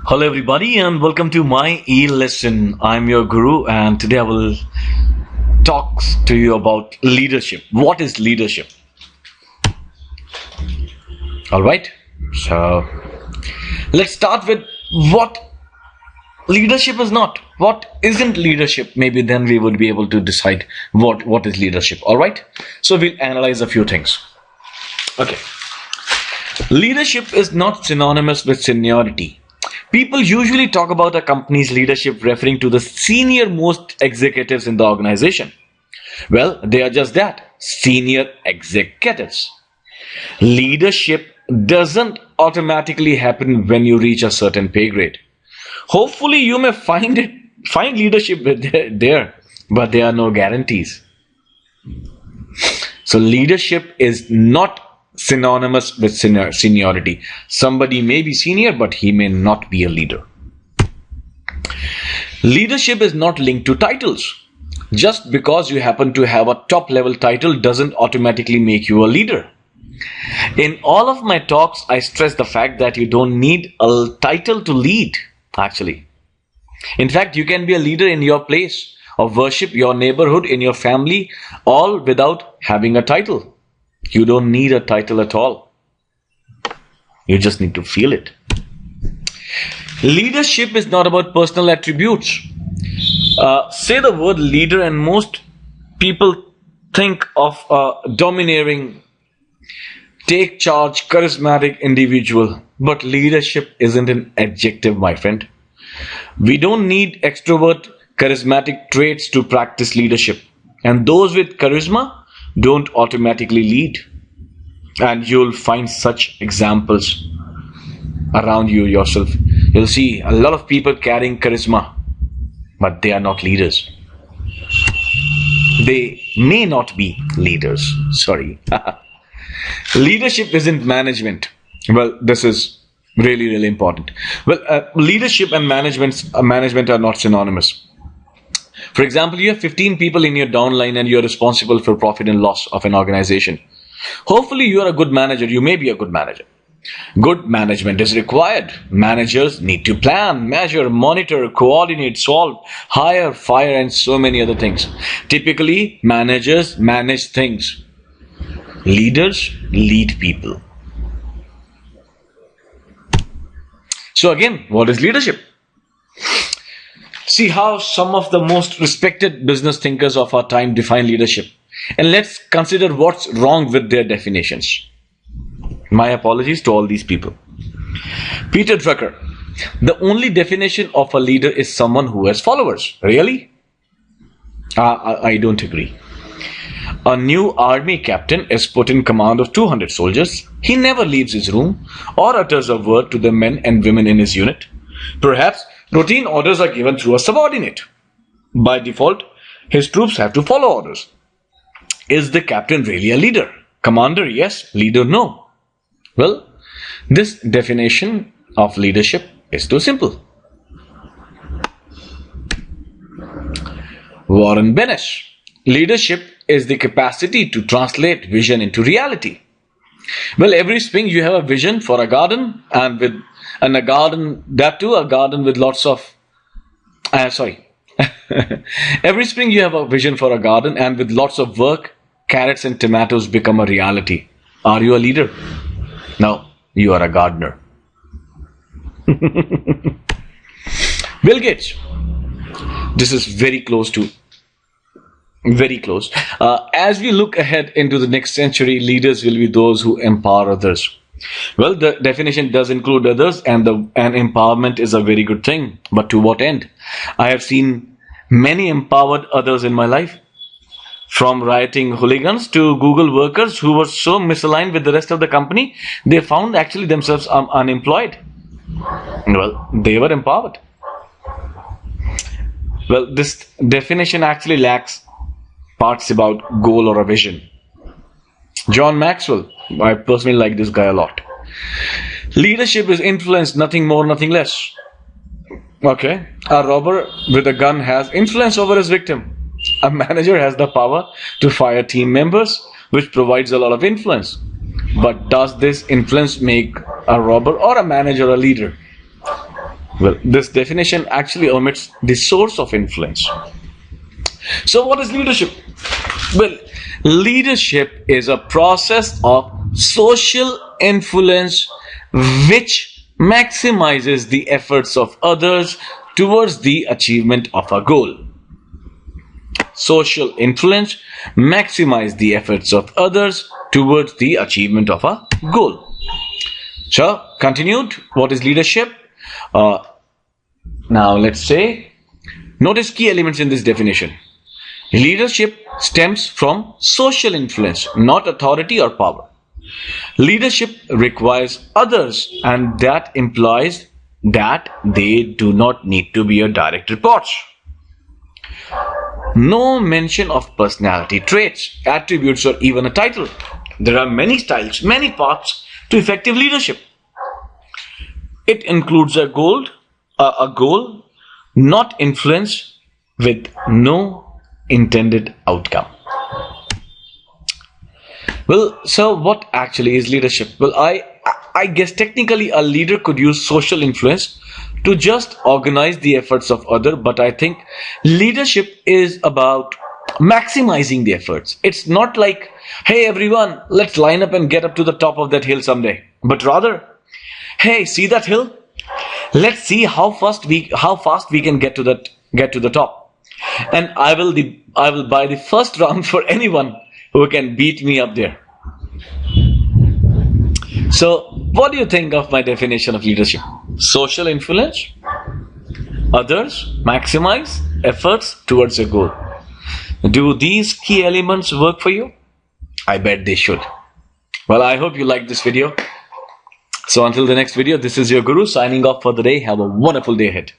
Hello, everybody, and welcome to my e-lesson. I'm your guru, and today I will talk to you about leadership. What is leadership? All right. So let's start with what leadership is not. What isn't leadership? Maybe then we would be able to decide what is leadership. All right. So we'll analyze a few things. Okay. Leadership is not synonymous with seniority. People usually talk about a company's leadership referring to the senior most executives in the organization. Well, they are just that, senior executives. Leadership doesn't automatically happen when you reach a certain pay grade. Hopefully you may find leadership there, but there are no guarantees. So leadership is not synonymous with seniority. Somebody may be senior, but he may not be a leader. Leadership is not linked to titles. Just because you happen to have a top level title doesn't automatically make you a leader. In all of my talks, I stress the fact that you don't need a title to lead, actually. In fact, you can be a leader in your place of worship, your neighborhood, in your family, all without having a title. You don't need a title at all. You just need to feel it. Leadership is not about personal attributes. Say the word leader and most people think of a domineering, take charge, charismatic individual. But leadership isn't an adjective, my friend. We don't need extrovert, charismatic traits to practice leadership. And those with charisma don't automatically lead. And you'll find such examples around you yourself. You'll see a lot of people carrying charisma, but they are not leaders. They may not be leaders. Sorry. Leadership isn't management. Well, this is really, really important. Well, leadership and management are not synonymous. For example, you have 15 people in your downline and you're responsible for profit and loss of an organization. Hopefully you are a good manager. You may be a good manager. Good management is required. Managers need to plan, measure, monitor, coordinate, solve, hire, fire, and so many other things. Typically, managers manage things. Leaders lead people. So again, what is leadership? See how some of the most respected business thinkers of our time define leadership. And let's consider what's wrong with their definitions. My apologies to all these people. Peter Drucker. The only definition of a leader is someone who has followers. Really? I don't agree. A new army captain is put in command of 200 soldiers. He never leaves his room or utters a word to the men and women in his unit. Perhaps routine orders are given through a subordinate. By default, his troops have to follow orders. Is the captain really a leader? Commander, yes. Leader, no. Well, this definition of leadership is too simple. Warren Bennis. Leadership is the capacity to translate vision into reality. Well, every spring you have a vision for a garden, and a garden, that too, a garden with lots of, every spring you have a vision for a garden, and with lots of work, carrots and tomatoes become a reality. Are you a leader? No, you are a gardener. Bill Gates. This is very close. As we look ahead into the next century, leaders will be those who empower others. Well, the definition does include others, and empowerment is a very good thing. But to what end? I have seen many empowered others in my life. From rioting hooligans to Google workers who were so misaligned with the rest of the company, they found actually themselves unemployed. Well, they were empowered. Well, this definition actually lacks parts about goal or a vision. John Maxwell, I personally like this guy a lot. Leadership is influence, nothing more, nothing less. Okay, a robber with a gun has influence over his victim. A manager has the power to fire team members, which provides a lot of influence. But does this influence make a robber or a manager a leader? Well, this definition actually omits the source of influence. So what is leadership? Well, leadership is a process of social influence which maximizes the efforts of others towards the achievement of a goal. Social influence maximize the efforts of others towards the achievement of a goal. So, continued. What is leadership? Now, let's say, notice key elements in this definition. Leadership stems from social influence, not authority or power. Leadership requires others, and that implies that they do not need to be your direct reports. No mention of personality traits, attributes, or even a title. There are many styles, many paths to effective leadership. It includes a goal, not influence, with no intended outcome. Well, so what actually is leadership? Well, I guess technically a leader could use social influence to just organize the efforts of others, but I think leadership is about maximizing the efforts. It's not like, hey everyone, let's line up and get up to the top of that hill someday, but rather, hey, see that hill? Let's see how fast we can get to the top. And I will buy the first round for anyone who can beat me up there. So, what do you think of my definition of leadership? Social influence, others, maximize efforts towards a goal. Do these key elements work for you? I bet they should. Well, I hope you liked this video. So until the next video, this is your Guru signing off for the day. Have a wonderful day ahead.